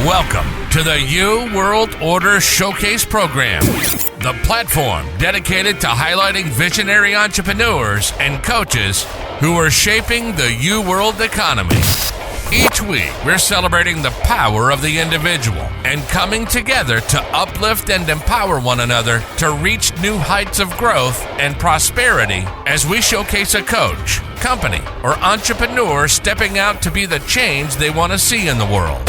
Welcome to the U World Order Showcase Program, the platform dedicated to highlighting visionary entrepreneurs and coaches who are shaping the U World economy. Each week, we're celebrating the power of the individual and coming together to uplift and empower one another to reach new heights of growth and prosperity as we showcase a coach, company, or entrepreneur stepping out to be the change they want to see in the world.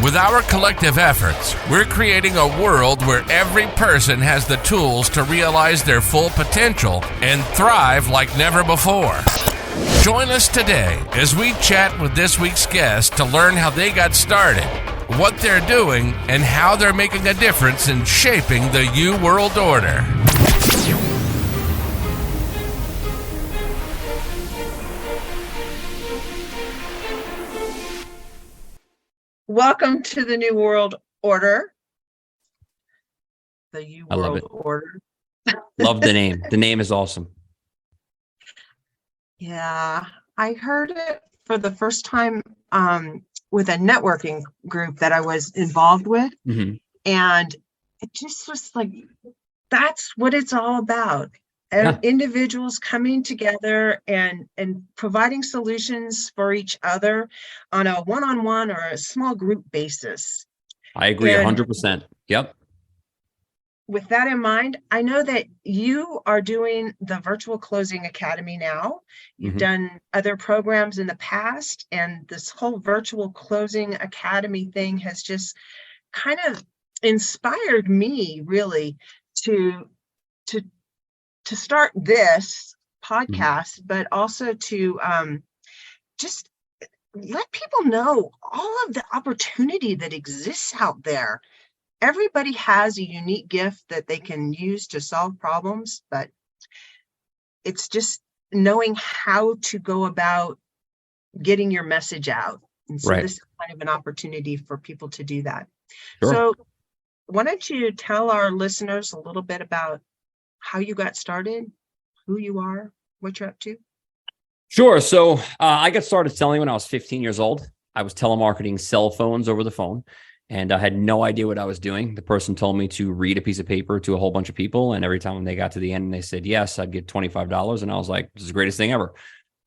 With our collective efforts, we're creating a world where every person has the tools to realize their full potential and thrive like never before. Join us today as we chat with this week's guest to learn how they got started, what they're doing, and how they're making a difference in shaping the U World Order. Welcome to the New World Order. The U World Order. Love the name. The name is awesome. Yeah, I heard it for the first time with a networking group that I was involved with. Mm-hmm. And it just was like, that's what it's all about. Yeah. Individuals coming together and providing solutions for each other on a one-on-one or a small group basis. I agree 100%. Yep. With that in mind, I know that you are doing the Virtual Closing Academy now. You've done other programs in the past, and this whole Virtual Closing Academy thing has just kind of inspired me really to start this podcast, but also to just let people know all of the opportunity that exists out there. Everybody has a unique gift that they can use to solve problems, but it's just knowing how to go about getting your message out. And so this is kind of an opportunity for people to do that. Sure. So why don't you tell our listeners a little bit about how you got started, who you are, what you're up to? Sure. So I got started selling when I was 15 years old. I was telemarketing cell phones over the phone. And I had no idea what I was doing. The person told me to read a piece of paper to a whole bunch of people. And every time when they got to the end and they said yes, I'd get $25. And I was like, this is the greatest thing ever.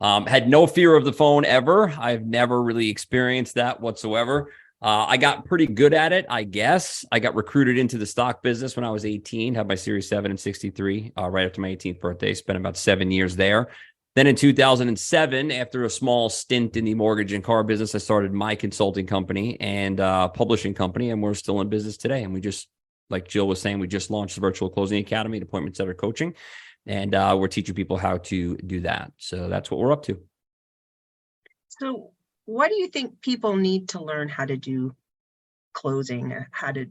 Had no fear of the phone ever. I've never really experienced that whatsoever. I got pretty good at it, I guess. I got recruited into the stock business when I was 18, had my Series 7 and 63 right after my 18th birthday. Spent about 7 years there. Then in 2007, after a small stint in the mortgage and car business, I started my consulting company and publishing company, and we're still in business today. And we just, like Jill was saying, we just launched the Virtual Closing Academy, appointment setter coaching, and we're teaching people how to do that. So that's what we're up to. So what do you think people need to learn how to do closing, how to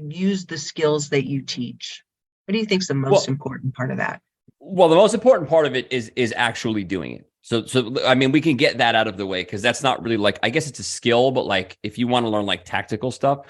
use the skills that you teach? What do you think is the most important part of that? Well, the most important part of it is actually doing it. So I mean, we can get that out of the way because that's not really like, I guess it's a skill, but like if you want to learn like tactical stuff,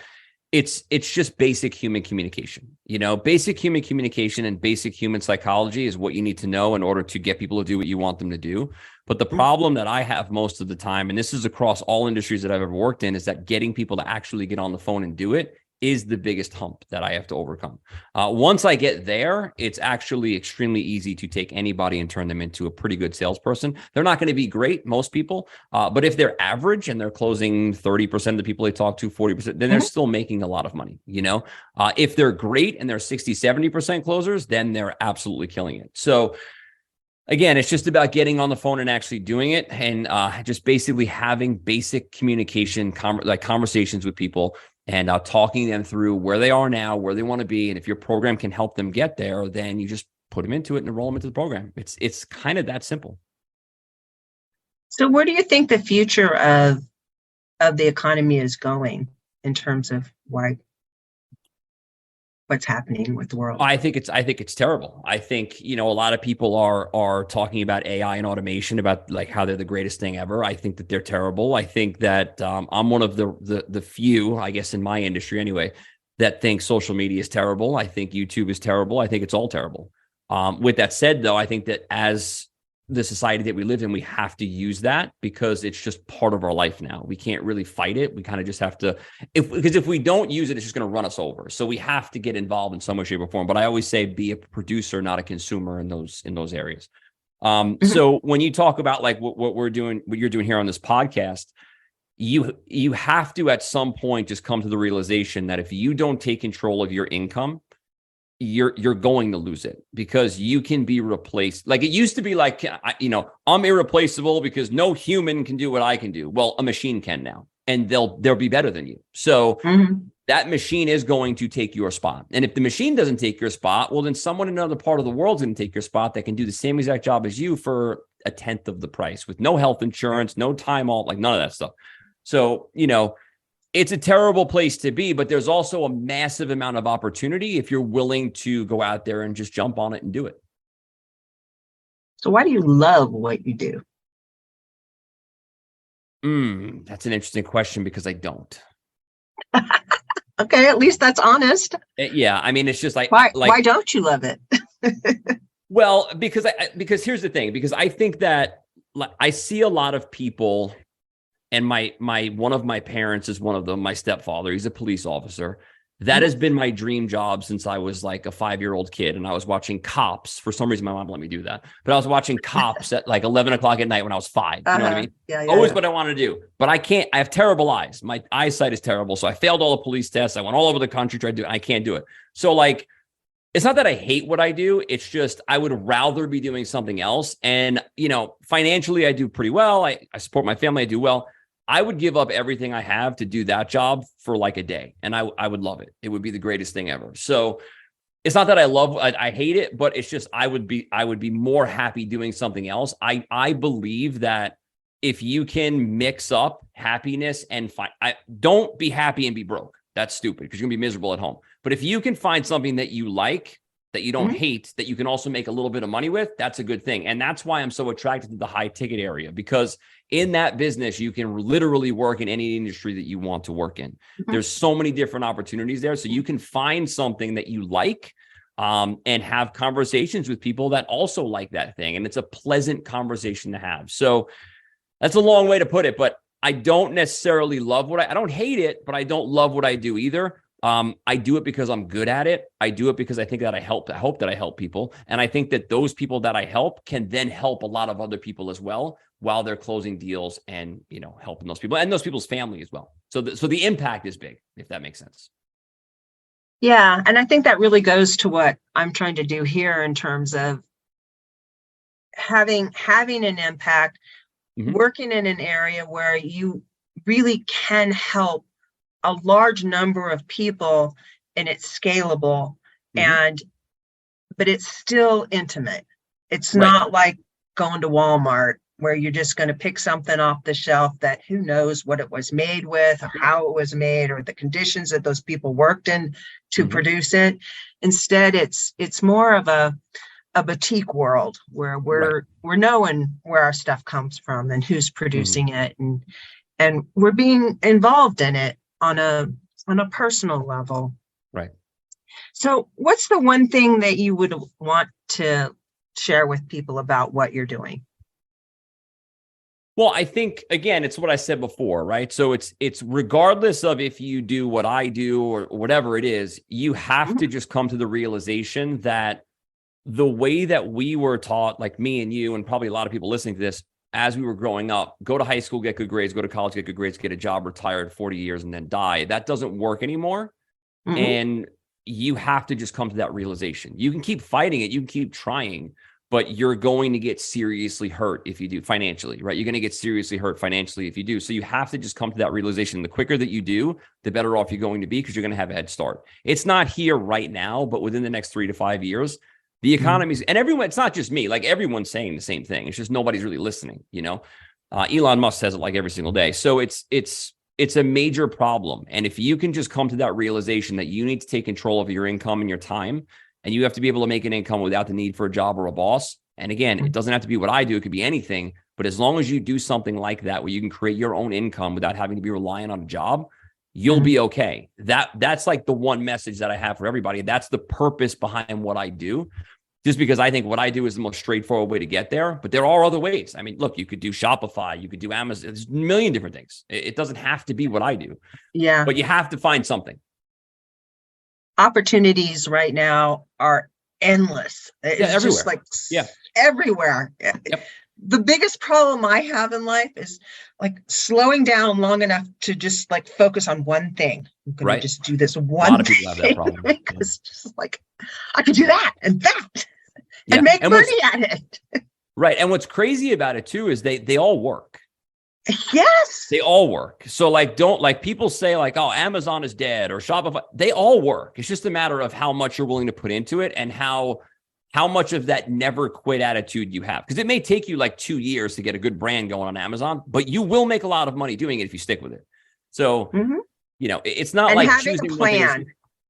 it's just basic human communication. You know, basic human communication and basic human psychology is what you need to know in order to get people to do what you want them to do. But the problem that I have most of the time, and this is across all industries that I've ever worked in, is that getting people to actually get on the phone and do it is the biggest hump that I have to overcome. Once I get there, it's actually extremely easy to take anybody and turn them into a pretty good salesperson. They're not going to be great, most people, but if they're average and they're closing 30% of the people they talk to, 40%, then they're still making a lot of money. You know, if they're great and they're 60, 70% closers, then they're absolutely killing it. So again, it's just about getting on the phone and actually doing it, and just basically having basic communication, conversations with people, and talking them through where they are now, where they want to be. And if your program can help them get there, then you just put them into it and enroll them into the program. It's kind of that simple. So where do you think the future of the economy is going in terms of what's happening with the world? I think it's terrible. I think, you know, a lot of people are talking about AI and automation, about like how they're the greatest thing ever. I think that they're terrible. I think that I'm one of the few, I guess in my industry anyway, that think social media is terrible. I think YouTube is terrible. I think it's all terrible. With that said, though, I think that as the society that we live in. We have to use that because it's just part of our life now. We can't really fight it. We kind of just have to, because if we don't use it, it's just going to run us over. So we have to get involved in some way, shape, or form. But I always say, be a producer, not a consumer in those areas. So when you talk about like what we're doing, what you're doing here on this podcast, you have to at some point just come to the realization that if you don't take control of your income, you're going to lose it, because you can be replaced. Like it used to be like, I'm irreplaceable because no human can do what I can do. Well, a machine can now, and they'll be better than you. So that machine is going to take your spot. And if the machine doesn't take your spot, well, then someone in another part of the world is going to take your spot that can do the same exact job as you for a tenth of the price, with no health insurance, no time off, like none of that stuff. So, it's a terrible place to be, but there's also a massive amount of opportunity if you're willing to go out there and just jump on it and do it. So why do you love what you do? That's an interesting question, because I don't. Okay, at least that's honest. Yeah, I mean, it's just like why don't you love it? Well, because here's the thing, because I think that I see a lot of people. And my one of my parents is one of them, my stepfather. He's a police officer. That has been my dream job since I was like a 5-year-old kid. And I was watching Cops. For some reason, my mom let me do that. But I was watching Cops at like 11 o'clock at night when I was 5. You know what I mean? Yeah, Always what I want to do. But I can't. I have terrible eyes. My eyesight is terrible. So I failed all the police tests. I went all over the country, tried to do it. I can't do it. So like, it's not that I hate what I do. It's just I would rather be doing something else. And, financially, I do pretty well. I support my family. I do well. I would give up everything I have to do that job for like a day. And I would love it. It would be the greatest thing ever. So it's not that I hate it, but it's just, I would be more happy doing something else. I believe that if you can mix up happiness and don't be happy and be broke. That's stupid, because you're gonna be miserable at home. But if you can find something that you like, that you don't hate, that you can also make a little bit of money with, that's a good thing. And that's why I'm so attracted to the high ticket area, because in that business, you can literally work in any industry that you want to work in. There's so many different opportunities there. So you can find something that you like, and have conversations with people that also like that thing. And it's a pleasant conversation to have. So that's a long way to put it, but I don't necessarily love I don't hate it, but I don't love what I do either. I do it because I'm good at it. I do it because I think that I hope that I help people. And I think that those people that I help can then help a lot of other people as well, while they're closing deals and, helping those people and those people's family as well. So the impact is big, if that makes sense. Yeah. And I think that really goes to what I'm trying to do here in terms of having an impact, working in an area where you really can help a large number of people, and it's scalable, but it's still intimate. It's not like going to Walmart where you're just going to pick something off the shelf that who knows what it was made with, or how it was made, or the conditions that those people worked in to produce it. Instead, it's more of a boutique world where we're knowing where our stuff comes from and who's producing it, and we're being involved in it on a personal level. Right. So what's the one thing that you would want to share with people about what you're doing? Well, I think, again, it's what I said before, right? So it's regardless of if you do what I do or whatever it is, you have to just come to the realization that the way that we were taught, like me and you, and probably a lot of people listening to this, as we were growing up, go to high school, get good grades, go to college, get good grades, get a job, retire at 40 years, and then die. That doesn't work anymore. And you have to just come to that realization. You can keep fighting it. You can keep trying, but you're going to get seriously hurt if you do, financially, right? You're going to get seriously hurt financially if you do. So you have to just come to that realization. The quicker that you do, the better off you're going to be, because you're going to have a head start. It's not here right now, but within the next 3 to 5 years, the economy's, and everyone, it's not just me, like everyone's saying the same thing. It's just nobody's really listening, Elon Musk says it like every single day. So it's a major problem. And if you can just come to that realization that you need to take control of your income and your time, and you have to be able to make an income without the need for a job or a boss. And again, it doesn't have to be what I do. It could be anything, but as long as you do something like that, where you can create your own income without having to be reliant on a job, you'll be okay. That's like the one message that I have for everybody. That's the purpose behind what I do. just because I think what I do is the most straightforward way to get there. But there are other ways. I mean, look, you could do Shopify, you could do Amazon. There's a million different things. It doesn't have to be what I do. Yeah. But you have to find something. Opportunities right now are endless. It's everywhere. just like Yeah. everywhere. Yep. The biggest problem I have in life is like slowing down long enough to just like focus on one thing. I'm going to just do this one thing. A lot of people have that problem. Because just like I could do that and that and make money at it. Right. And what's crazy about it too is they all work. Yes. They all work. So like, don't like people say like, oh, Amazon is dead or Shopify. They all work. It's just a matter of how much you're willing to put into it and how much of that never quit attitude you have. Because it may take you like 2 years to get a good brand going on Amazon, but you will make a lot of money doing it if you stick with it. So, it's not like having choosing a plan.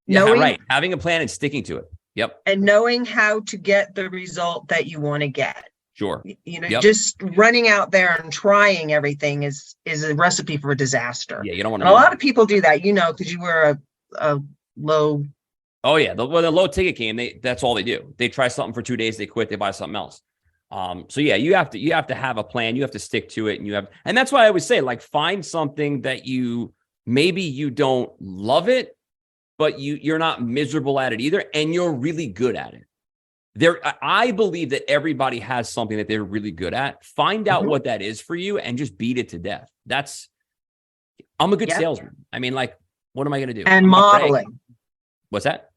Right. Having a plan and sticking to it. Yep. And knowing how to get the result that you want to get. Sure. Just running out there and trying everything is a recipe for disaster. Yeah, you don't want to. And a lot of people do that, because you were a low. Oh yeah, the low ticket game. That's all they do. They try something for 2 days, they quit, they buy something else. So yeah, you have to have a plan. You have to stick to it, and that's why I always say like find something that maybe you don't love it, but you're not miserable at it either, and you're really good at it. I believe that everybody has something that they're really good at. Find out what that is for you and just beat it to death. I'm a good salesman. I mean, like, what am I going to do? And modeling. What's that?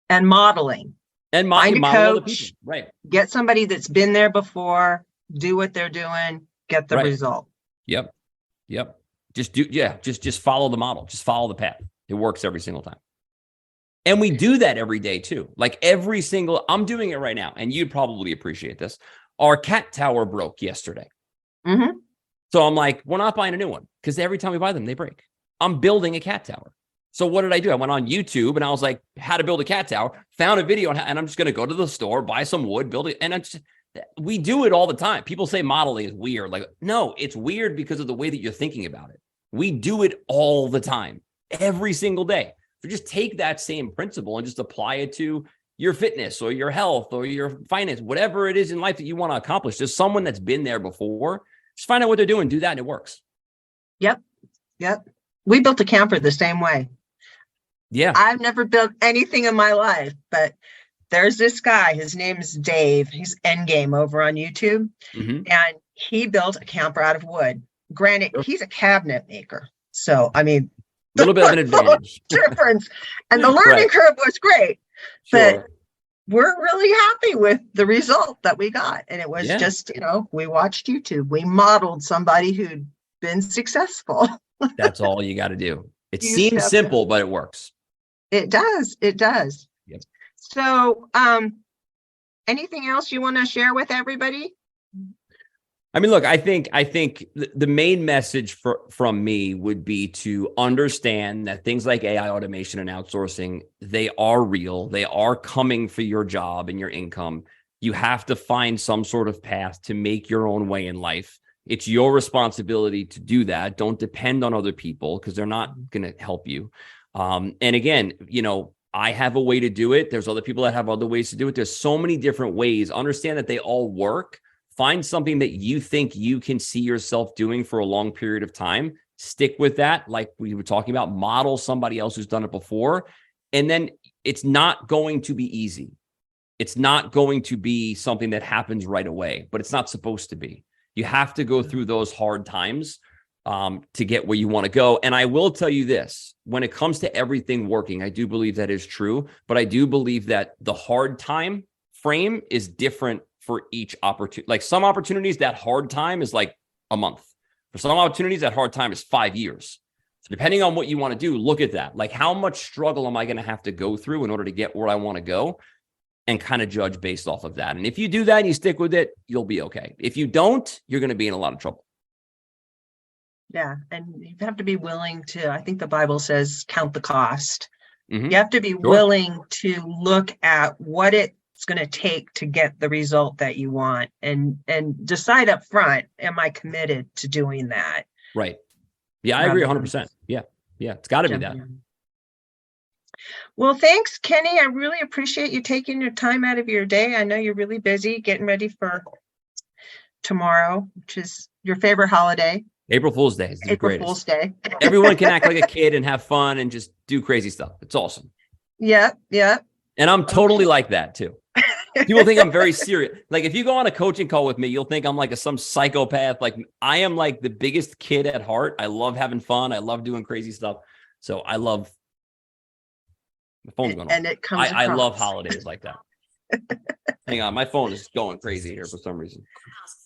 And modeling. And find a model other coach, people. Right. Get somebody that's been there before, do what they're doing, get the result. Yep. Just follow the model. Just follow the path. It works every single time. And we do that every day too. Like I'm doing it right now, and you'd probably appreciate this. Our cat tower broke yesterday. Mm-hmm. So I'm like, we're not buying a new one because every time we buy them, they break. I'm building a cat tower. So what did I do? I went on YouTube and I was like, how to build a cat tower, found a video, and I'm just going to go to the store, buy some wood, build it. And we do it all the time. People say modeling is weird. Like, no, it's weird because of the way that you're thinking about it. We do it all the time, every single day. So just take that same principle and just apply it to your fitness or your health or your finance, whatever it is in life that you want to accomplish. There's someone that's been there before. Just find out what they're doing, do that, and it works. Yep. We built a camper the same way. Yeah. I've never built anything in my life, but there's this guy, his name is Dave. He's Endgame over on YouTube. Mm-hmm. And he built a camper out of wood. Granted, he's a cabinet maker. So, I mean, a little bit of an advantage. Difference. And the learning curve was great. Sure. But we're really happy with the result that we got. And it was just, we watched YouTube. We modeled somebody who'd been successful. That's all you got to do. It seems simple, but it works. It does. Yep. So, anything else you want to share with everybody? I mean, look, I think the main message from me would be to understand that things like AI automation and outsourcing, they are real. They are coming for your job and your income. You have to find some sort of path to make your own way in life. It's your responsibility to do that. Don't depend on other people because they're not going to help you. And again, I have a way to do it. There's other people that have other ways to do it. There's so many different ways. Understand that they all work. Find something that you think you can see yourself doing for a long period of time. Stick with that. Like we were talking about, model somebody else who's done it before. And then it's not going to be easy. It's not going to be something that happens right away, but it's not supposed to be. You have to go through those hard times to get where you want to go. And I will tell you this, when it comes to everything working, I do believe that is true, but I do believe that the hard time frame is different for each opportunity. Like some opportunities, that hard time is like a month. For some opportunities, that hard time is 5 years. So depending on what you want to do, look at that. Like how much struggle am I going to have to go through in order to get where I want to go? And kind of judge based off of that. And if you do that and you stick with it, you'll be okay. If you don't, you're going to be in a lot of trouble. Yeah. And you have to be willing to, I think the Bible says, count the cost. Mm-hmm. You have to be willing to look at what it's going to take to get the result that you want and decide up front, am I committed to doing that? Right. Yeah, I agree 100%. Yeah. It's got to be that. Well, thanks, Kenny. I really appreciate you taking your time out of your day. I know you're really busy getting ready for tomorrow, which is your favorite holiday. April Fool's Day is the April greatest. Fool's Day. Everyone can act like a kid and have fun and just do crazy stuff. It's awesome. Yeah. And I'm totally like that too. People think I'm very serious. Like if you go on a coaching call with me, you'll think I'm like some psychopath. Like I am like the biggest kid at heart. I love having fun. I love doing crazy stuff. So I love the phone's going on. And it comes I love holidays like that. Hang on, my phone is going crazy here for some reason.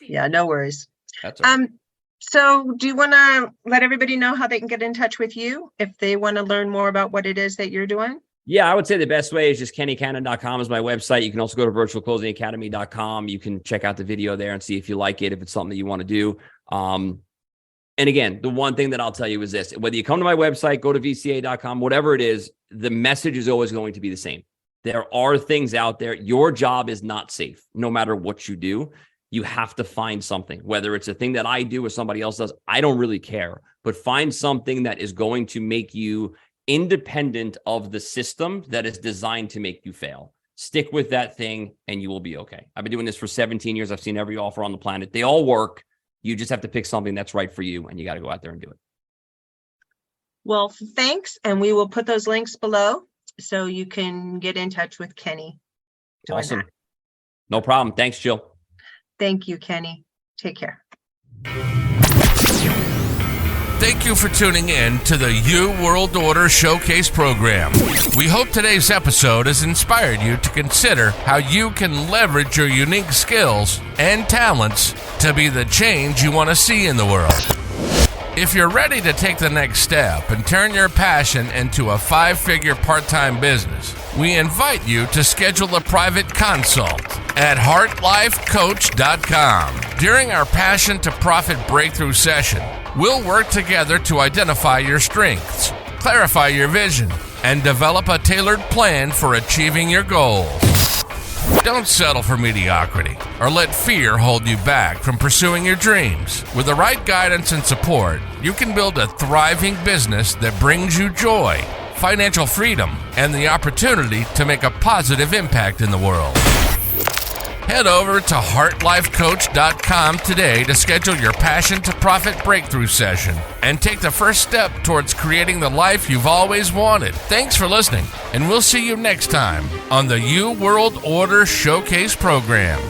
Yeah, no worries. That's all right. So do you want to let everybody know how they can get in touch with you if they want to learn more about what it is that you're doing? Yeah, I would say the best way is just kennycannon.com is my website. You can also go to virtualclosingacademy.com. You can check out the video there and see if you like it, if it's something that you want to do. And again, the one thing that I'll tell you is this: whether you come to my website, go to vca.com, whatever it is, the message is always going to be the same. There are things out there. Your job is not safe, no matter what you do. You have to find something, whether it's a thing that I do or somebody else does. I don't really care, but find something that is going to make you independent of the system that is designed to make you fail. Stick with that thing and you will be okay. I've been doing this for 17 years. I've seen every offer on the planet. They all work. You just have to pick something that's right for you and you got to go out there and do it. Well, thanks. And we will put those links below so you can get in touch with Kenny. Awesome. That. No problem. Thanks, Jill. Thank you, Kenny. Take care. Thank you for tuning in to the U World Order Showcase program. We hope today's episode has inspired you to consider how you can leverage your unique skills and talents to be the change you want to see in the world. If you're ready to take the next step and turn your passion into a 5-figure part-time business, we invite you to schedule a private consult at heartlifecoach.com. During our Passion to Profit breakthrough session, we'll work together to identify your strengths, clarify your vision, and develop a tailored plan for achieving your goals. Don't settle for mediocrity or let fear hold you back from pursuing your dreams. With the right guidance and support, you can build a thriving business that brings you joy, financial freedom, and the opportunity to make a positive impact in the world. Head over to heartlifecoach.com today to schedule your Passion to Profit breakthrough session and take the first step towards creating the life you've always wanted. Thanks for listening, and we'll see you next time on the U World Order Showcase program.